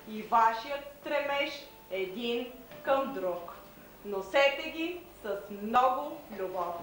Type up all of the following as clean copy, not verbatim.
и вашият стремеж един към друг. Носете ги с много любов.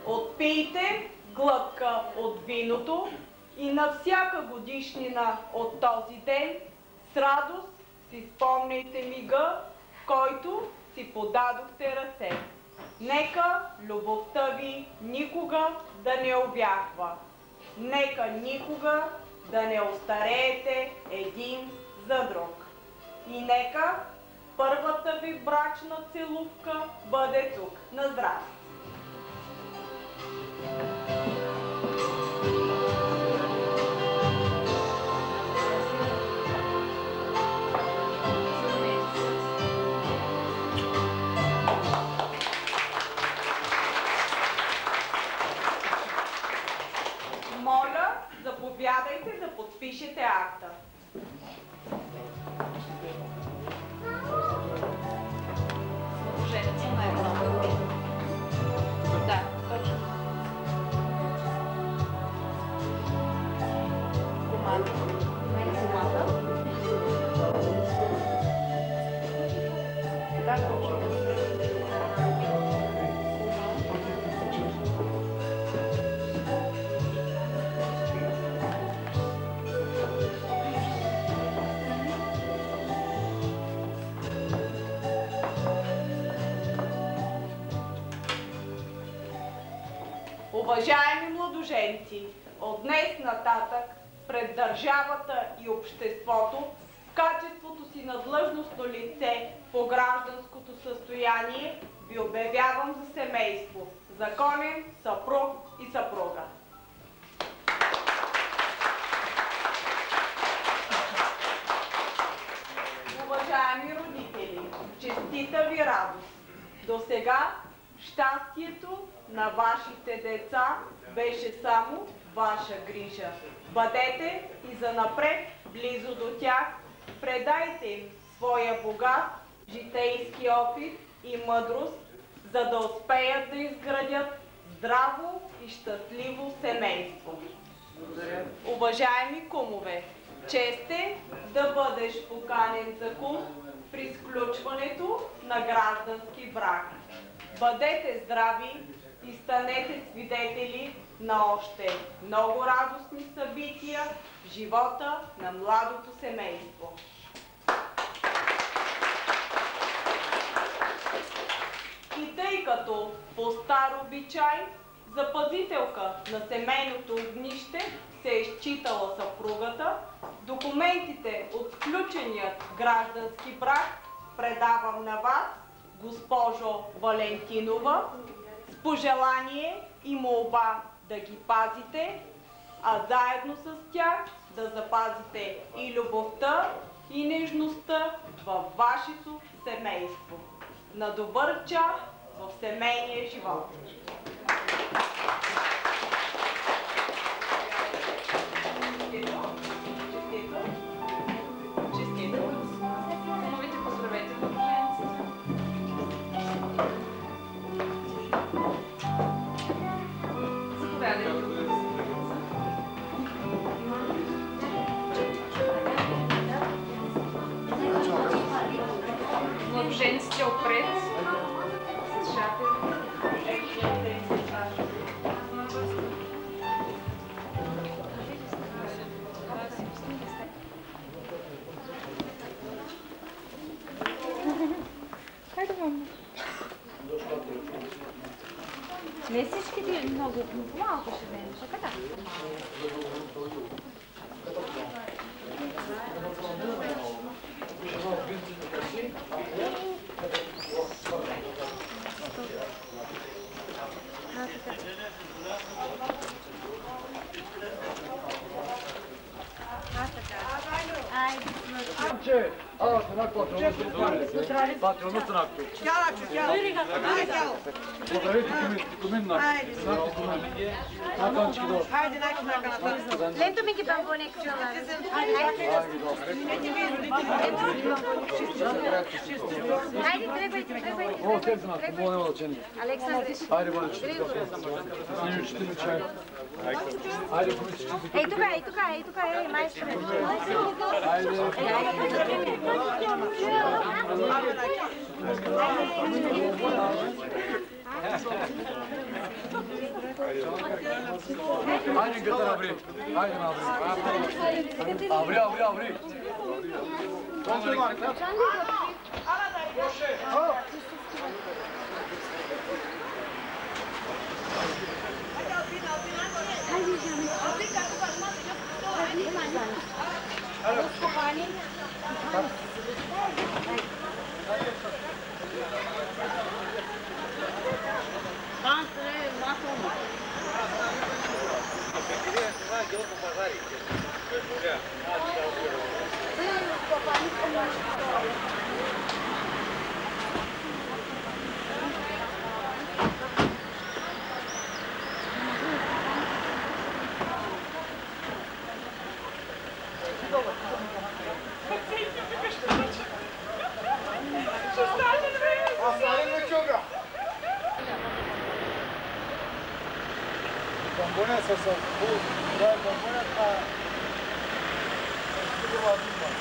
Отпийте глътка от виното и на всяка годишнина от този ден с радост си спомняйте мига, в който си подадохте ръце. Нека любовта ви никога да не обяхва. Нека никога да не остареете един за друг. И нека първата ви брачна целувка бъде тук. На здраве! Моля, заповядайте да подпишете акта. Служебница на едно. Да, точно. Команда. Команда. Да, точно. Уважаеми младоженци, от днес нататък пред държавата и обществото в качеството си на длъжностно лице по гражданското състояние ви обявявам за семейство, законен съпруг и съпруга. Уважаеми родители, честита ви радост! Досега щастието на вашите деца беше само ваша грижа. Бъдете и занапред близо до тях, предайте им своя богат житейски опит и мъдрост, за да успеят да изградят здраво и щастливо семейство. Уважаеми кумове, чест е да бъдеш поканен за кум при сключването на граждански брак. Бъдете здрави и станете свидетели на още много радостни събития в живота на младото семейство. И тъй като по стар обичай запазителка на семейното огнище се е считала съпругата, документите от сключеният граждански брак предавам на вас, госпожо Валентинова, с пожелание и молба да ги пазите, а заедно с тях да запазите и любовта, и нежността във вашето семейство. На добър час в семейния живот! Кумовите, поздравете младоженците. Заповядайте. Младоженците отпред. С шапи. Хайде, мама. Не всички много, но малко ще дадем. Така. Че Lento mi che bambone che Haydi trepajte. Aleksandar. Ей тука, майстор. Haydi götür abri. Haydi abri. Abri. Bombona sasa, bu bombona ta. Bu lazım var.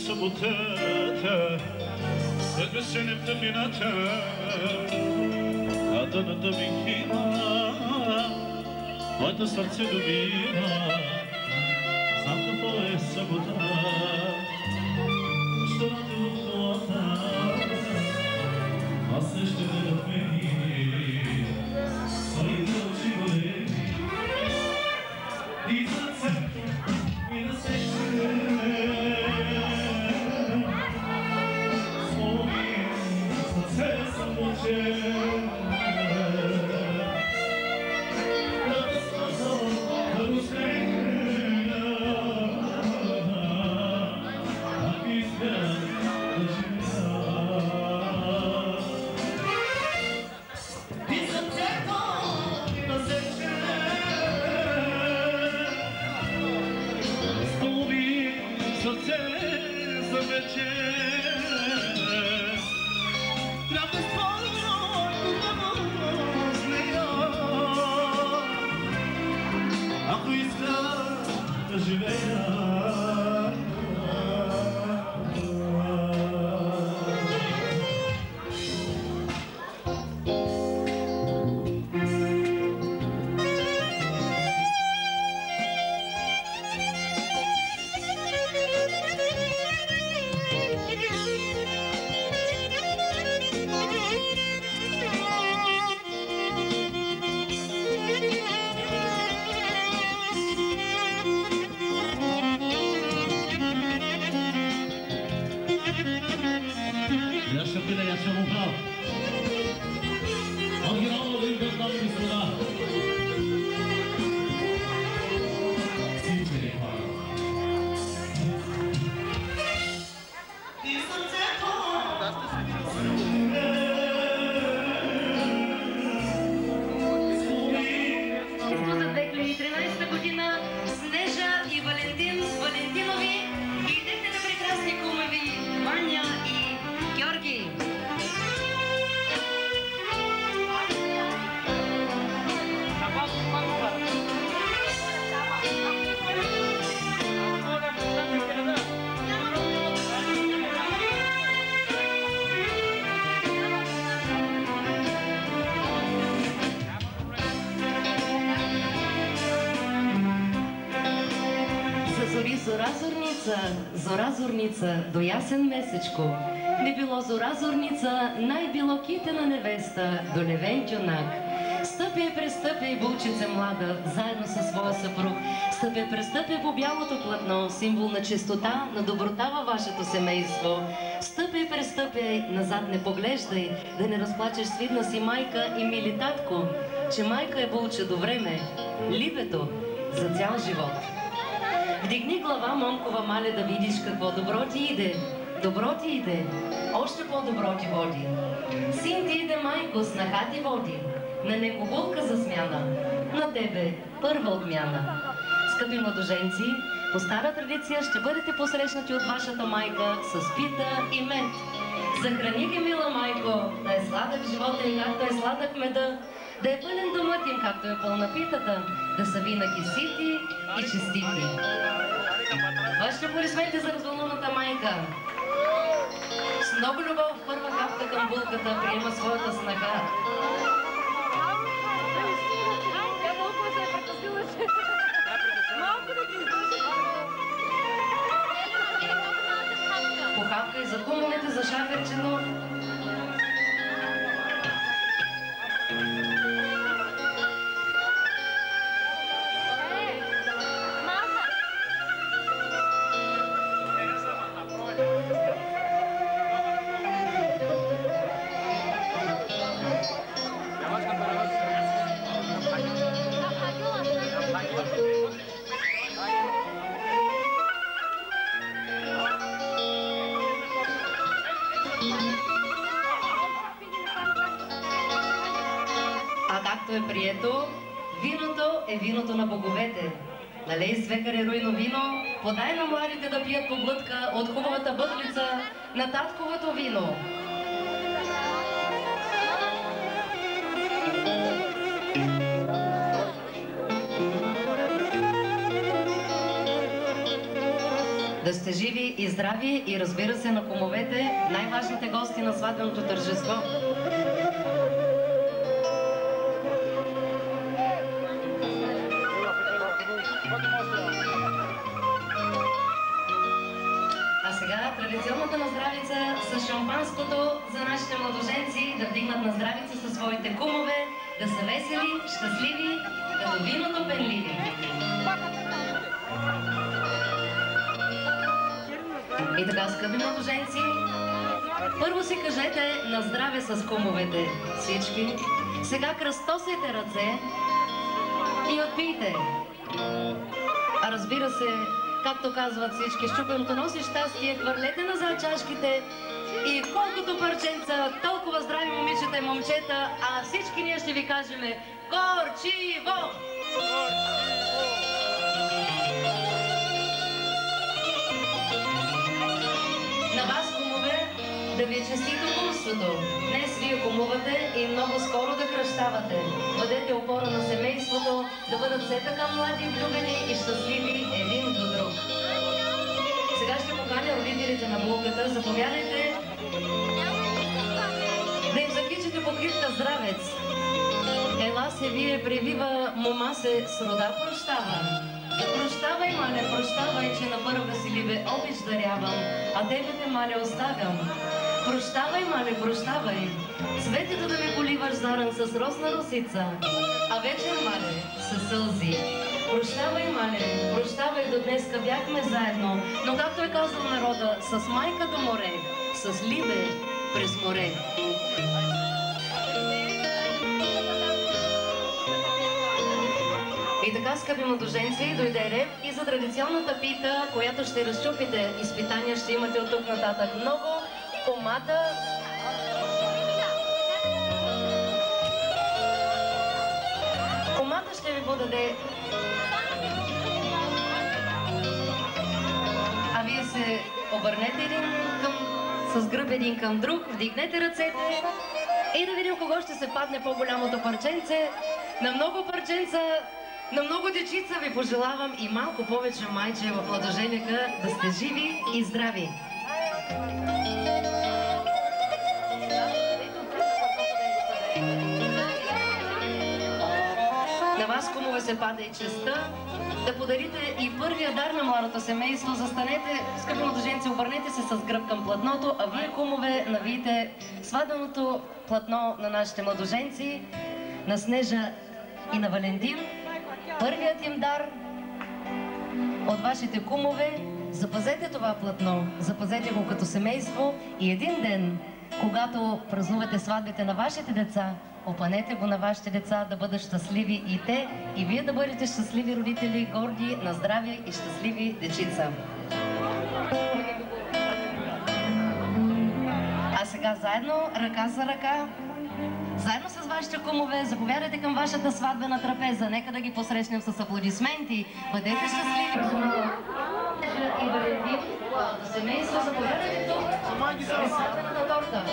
Sabotete, et besinnim te minate, adana da bikina, moje srce ljubima, znam da to je sabotaž, što radi lukota, a sve što ne odmeni, svoji oči voleni, i za crtu, i na sreću. зорница, зора зорница, до ясен месечко. Не било зора зорница, най-било китена невеста, до левен юнак. Стъпя, престъпя, булчице млада, заедно със своя съпруг. Стъпя, престъпя по бялото платно, символ на чистота, на доброта във вашето семейство. Стъпя, престъпя, назад не поглеждай, да не разплачеш с видна си майка и мили татко, че майка е булче до време, либето за цял живот. Вдигни глава, момкова, маля, да видиш какво добро ти иде. Добро ти иде, още по-добро ти води. Син ти иде, майко, снаха ти води. На него булка за смяна, на тебе първа отмяна. Скъпи младоженци, по стара традиция ще бъдете посрещнати от вашата майка с пита и мед. Захрани ги, мила майко, да е сладък живота им, както е сладък меда, да е пълен домът им, както е пълна питата, да са винаги сити и честити. Вашите аплодисменти за развълнуваната майка. С много любов първа капка към булката приема своята снаха. Похапка и за кумовете, за шаферчено. Както е прието, виното е виното на боговете. Налей с две кареруйно вино, подай на младите да пият по глътка от хубавата бъдлица на татковото вино. Да сте живи и здрави и разбира се на кумовете, най-важните гости на сватбеното тържество. Традиционната наздравица с шампанското за нашите младоженци да вдигнат наздравица със своите кумове, да са весели, щастливи, като виното пенливи. И така, скъпи младоженци, първо си кажете на здраве с кумовете всички. Сега кръстосайте ръце и отпийте. А разбира се, както казват всички, щупеното носи щастие, хвърлете назад чашките и колкото парченца, толкова здрави момичета и момчета, а всички ние ще ви кажем горчиво! На вас, кумове, да ви е честито кумството. Днес вие кумувате и много скоро да кръщавате. Бъдете опора на семейството, да бъдат все така млади, влюбени и щастливи един до друг. Сега ще поканя родителите на булката. Заповядайте да им закичате под грифта здравец. Ела се вие превива, мома се с рода прощава. Прощавай, мале, прощавай, че на първа си либе обич дарявам, а тебе те, мале, оставям. Прощавай, мале, прощавай, цветето да ме поливаш заран с росна росица, а вечер, мале, със сълзи. Прощавай, мале, прощавай, до днеска бяхме заедно, но както е казал народа, с майка до море, с либе през море. И така, скъпи младоженци, дойде ред и за традиционната пита, която ще разчупите. Изпитания ще имате от тук нататък много. Комата... Комата ще ви подаде... А вие се обърнете с гръб един към друг, вдигнете ръцете и да видим кого ще се падне по-голямото парченце. На много парченца, на много дечица ви пожелавам и малко повече майче в младоженека, да сте живи и здрави. На вас, кумове, се пада и честа да подарите и първия дар на младото семейство. Застанете, скъпи младоженци, обърнете се с гръб към платното, а вие, кумове, навийте сватбеното платно на нашите младоженци, на Снежа и на Валентин. Първият им дар от вашите кумове. Запазете това платно, запазете го като семейство и един ден, когато празнувате сватбите на вашите деца, опънете го на вашите деца да бъдат щастливи и те, и вие да бъдете щастливи родители, горди на здраве и щастливи дечица. А сега заедно, ръка за ръка, заедно с вашите кумове, заповядайте към вашата сватбена трапеза. Нека да ги посрещнем с аплодисменти. Бъдете щастливи! И Валентин, семейство, заповядайте тук при сватбената торта.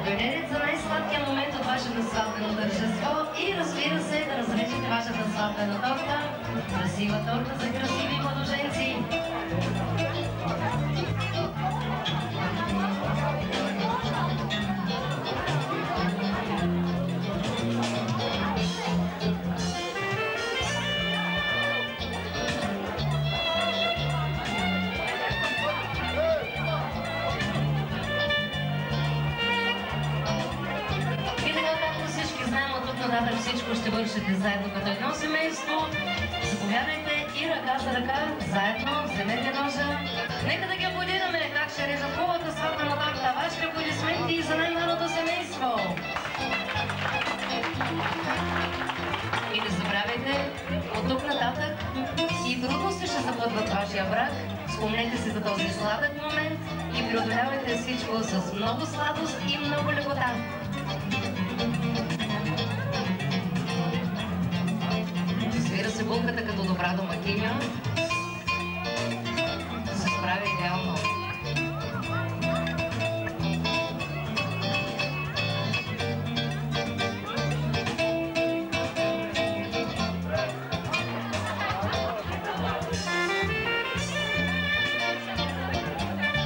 Дойдете за най-сладкия момент от вашето сватбено тържество и, разбира се, да разрежете вашата сватбена торта. Красива торта за красиви младоженци. Нататък всичко ще вършите заедно като едно семейство. Заповядайте и ръка за ръка, заедно, вземете ножа. Нека да ги аплодираме как ще режат хубавата сватбена торта. Вашите аплодисменти за най-младото семейство. И не забравяйте, от тук нататък и трудности ще запътват вашия брак. Спомнете се за този сладък момент и преодолявайте всичко с много сладост и много лекота. Свира се булката като добра домакиня. Се справя идеално.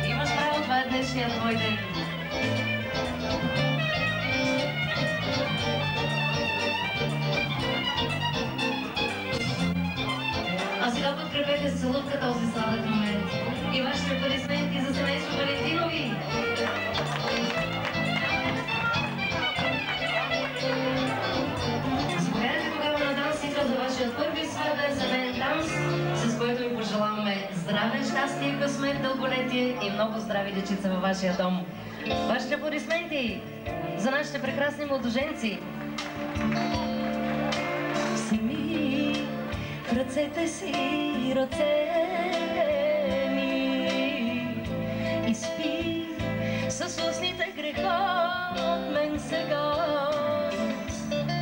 Имаш право, това е днешния твой ден. А сега подкрепете с целувка този сладък момент. И вашите аплодисменти за семейство Валентинови. Заповядайте тогава на дансика за вашия първи сватбен семейен данс, с който ви пожелаваме здраве, щастие, късмет, дълголетие и много здрави дечица във вашия дом. Вашите аплодисменти за нашите прекрасни младоженци. Ръцете си, ръцете ми, и спи с устните греха от мен сега.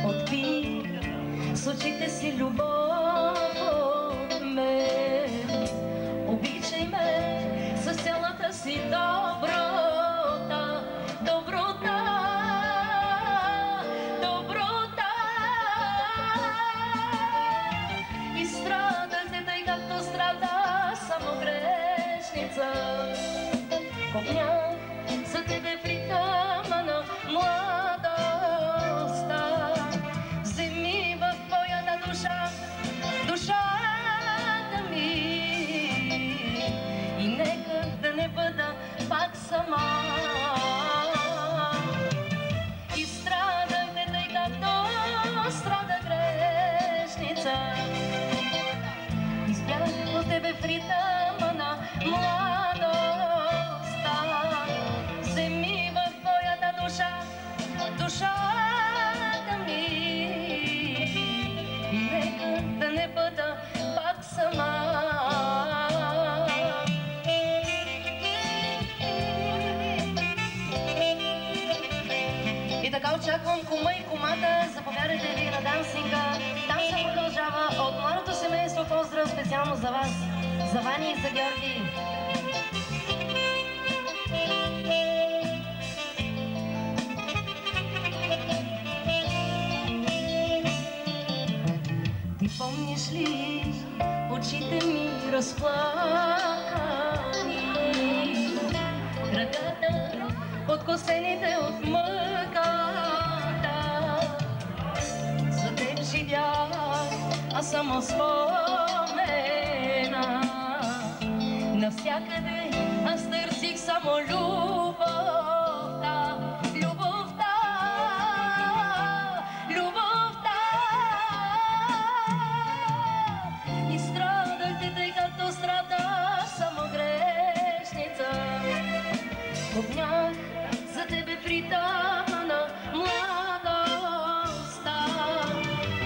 Отпи с очите си любов от мен. Обичай ме с цялата си доброта, доброта. Копнях за тебе в ритъма на младостта. Вземи в твоята душа, душата ми, и нека да не бъда пак сама. И страдайте, тъй както страда грешница. Избях от тебе в ритъма на младостта. Вземи в твоята душа, душата ми, и нека да не бъда пак сама. И така очаквам кума и кумата. Заповядайте ви на дансинга. Там се продължава от младото семейство. Поздрав специално за вас, за Вани и за Георги. И помниш ли очите ми разплакани, ръката подкосените от мъката? За теб живях, а само спомена. Навсякъде аз търсих само любовта, любовта, любовта. И страдахте, тъй като страдах само грешница. Обнях за тебе притама на младостта.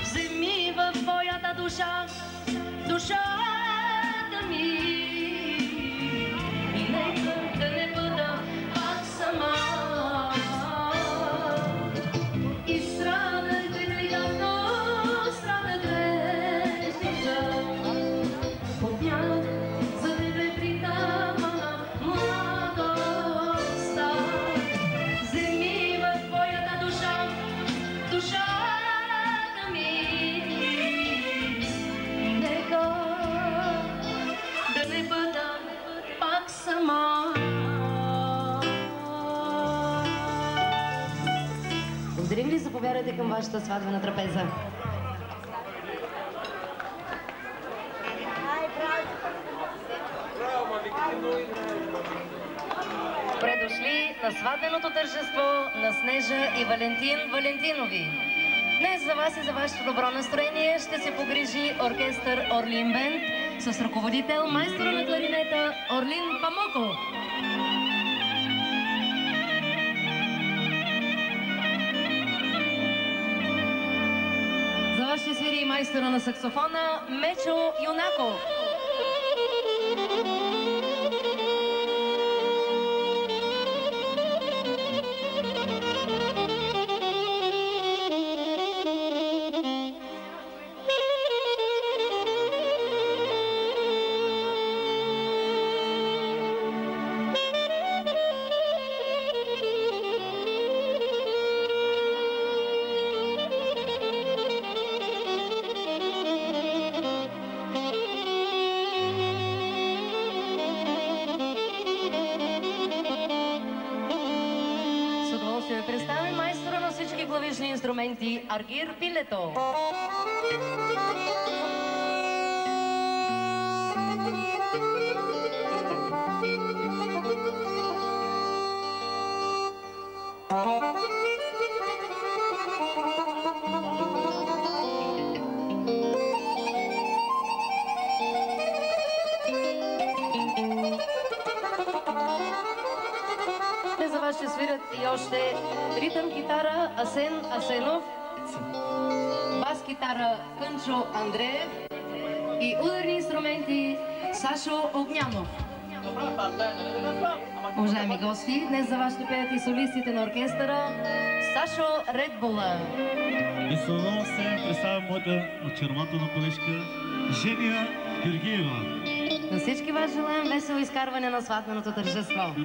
Вземи в твоята душа, душата ми. И нека да не бъда пак сама. И страдахте, тъй като страдах грешница. Обнях за тебе притама на младостта. Вземи в твоята душа, душата ми. Нека да не бъда пак сама. Благодарим ви, заповядайте към вашата сватбена трапеза. Добре дошли на сватбеното тържество на Снежа и Валентин Валентинови. Днес за вас и за вашето добро настроение ще се погрижи оркестър Орлин Бенд с ръководител майстора на кларинета Орлин Памуков. За вас ще свири и майстора на саксофона Мечо Юнаков. Представим майстора на всички клавишни инструменти Аргир Пилето. За вас ще свирят и още ритъм китара Асен Асенов, бас китара Кънчо Андреев и ударни инструменти Сашо Огнянов. Уважаеми гости, днес за вас ще пеят и солистите на оркестъра Сашо Редбула. И с удоволствие представям моята очарователна колежка Женя Георгиева. На всички вас желаем весело изкарване на сватбеното тържество.